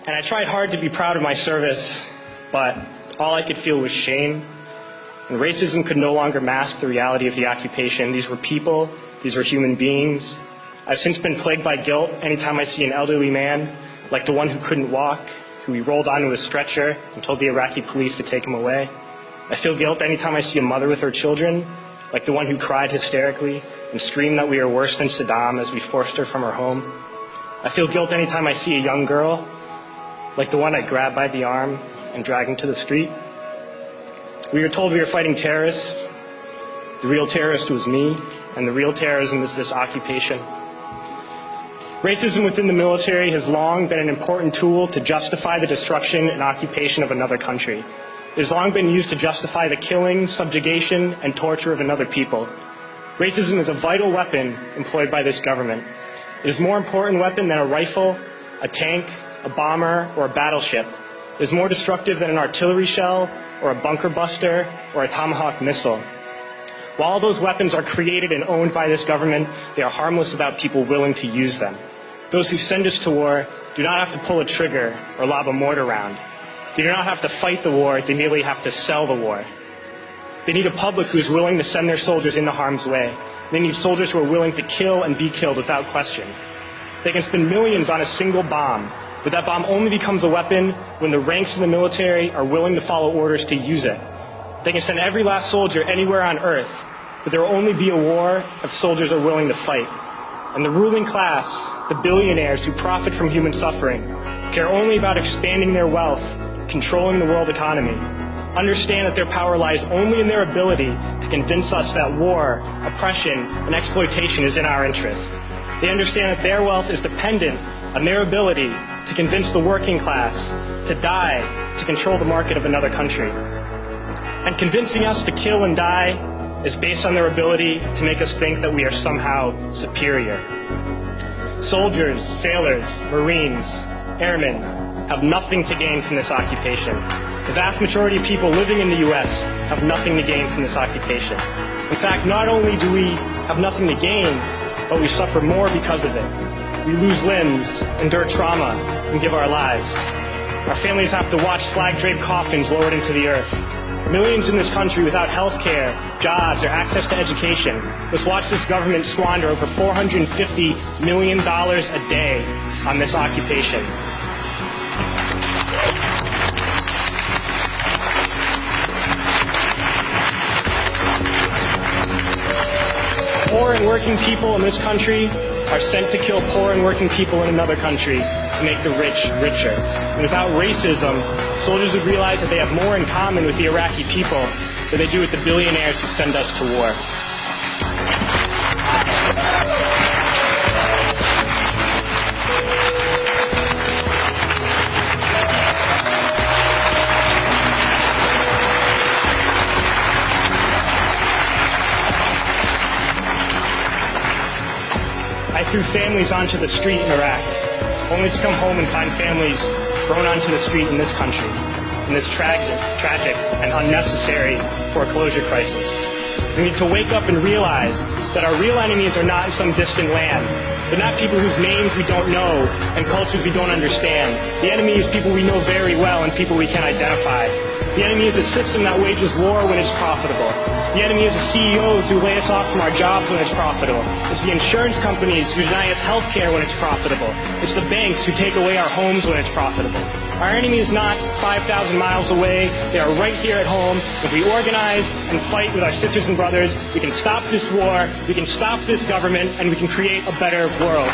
And I tried hard to be proud of my service, but all I could feel was shame. And racism could no longer mask the reality of the occupation. These were people, these were human beings. I've since been plagued by guilt anytime I see an elderly man, like the one who couldn't walk, who we rolled onto a stretcher and told the Iraqi police to take him away. I feel guilt anytime I see a mother with her children, like the one who cried hysterically and screamed that we are worse than Saddam as we forced her from her home. I feel guilt anytime I see a young girl, like the one I grabbed by the arm and dragged into the street. We were told we were fighting terrorists. The real terrorist was me, and the real terrorism is this occupation. Racism within the military has long been an important tool to justify the destruction and occupation of another country. It has long been used to justify the killing, subjugation, and torture of another people. Racism is a vital weapon employed by this government. It is a more important weapon than a rifle, a tank, a bomber, or a battleship. It is more destructive than an artillery shell, or a bunker buster, or a Tomahawk missile. While all those weapons are created and owned by this government, they are harmless without people willing to use them. Those who send us to war do not have to pull a trigger or lob a mortar round. They do not have to fight the war, they merely have to sell the war. They need a public who is willing to send their soldiers into harm's way. They need soldiers who are willing to kill and be killed without question. They can spend millions on a single bomb, but that bomb only becomes a weapon when the ranks of the military are willing to follow orders to use it. They can send every last soldier anywhere on earth, but there will only be a war if soldiers are willing to fight. And the ruling class, the billionaires who profit from human suffering, care only about expanding their wealth, controlling the world economy. Understand that their power lies only in their ability to convince us that war, oppression, and exploitation is in our interest. They understand that their wealth is dependent on their ability to convince the working class to die to control the market of another country. And convincing us to kill and die is based on their ability to make us think that we are somehow superior. Soldiers, sailors, Marines, airmen have nothing to gain from this occupation. The vast majority of people living in the U.S. have nothing to gain from this occupation. In fact, not only do we have nothing to gain, but we suffer more because of it. We lose limbs, endure trauma, and give our lives. Our families have to watch flag-draped coffins lowered into the earth. Millions in this country without health care, jobs, or access to education must watch this government squander over $450 million a day on this occupation. Poor and working people in this country are sent to kill poor and working people in another country to make the rich richer. And without racism, soldiers would realize that they have more in common with the Iraqi people than they do with the billionaires who send us to war. I threw families onto the street in Iraq, only to come home and find families thrown onto the street in this country, in this tragic and unnecessary foreclosure crisis. We need to wake up and realize that our real enemies are not in some distant land. They're not people whose names we don't know and cultures we don't understand. The enemy is people we know very well and people we can identify. The enemy is a system that wages war when it's profitable. The enemy is the CEOs who lay us off from our jobs when it's profitable. It's the insurance companies who deny us health care when it's profitable. It's the banks who take away our homes when it's profitable. Our enemy is not 5,000 miles away. They are right here at home. If we organize and fight with our sisters and brothers, we can stop this war, we can stop this government, and we can create a better world.